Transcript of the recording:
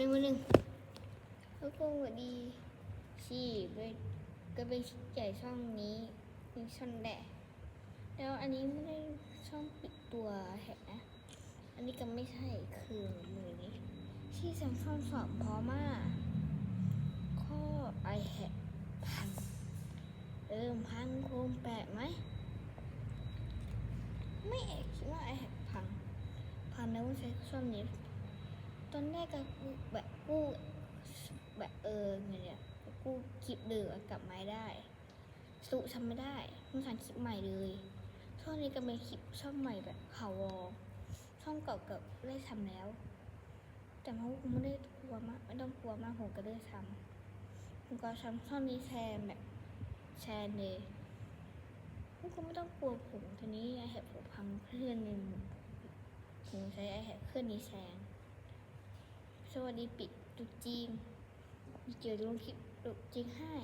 ในมือหนึ่งแล้วก็สวัสดีชีก็เป็นใหญ่ช่องนี้มีช่องแดดแล้วอันนี้ไม่ได้ช่องปิดตัวแฮะนะอันนี้ก็ไม่ใช่คือมือนี้ที่แซมซ่อนสอบพอมากข้อไอแฮะพังพังโคมแปลกไหมไม่เอกคิดว่าไอแฮะพังแล้วใช้ช่องนี้ตอนแรกก็แบบกู้แบบไงเนี่ยกู้คลิปเดิมกลับมาได้สุทำไม่ได้ต้องสั่งคลิปใหม่เลยช่องนี้ก็เป็นคลิปช่องใหม่แบบข่าววอช่องเก่ากับได้ทำแล้วแต่ผมไม่ได้กลัวมากไม่ต้องกลัวมากผมก็ได้ทำผมก็ทำช่องนี้แชร์แบบแชร์เลยผมไม่ต้องกลัวผมทีนี้ไอแฮปผมพังเพื่อนหนึ่งผมใช้ไอแฮปเครื่องนี้แชร์สวัสดีปิดตุกจีนมีเจอลงคลิปตุกจีนให้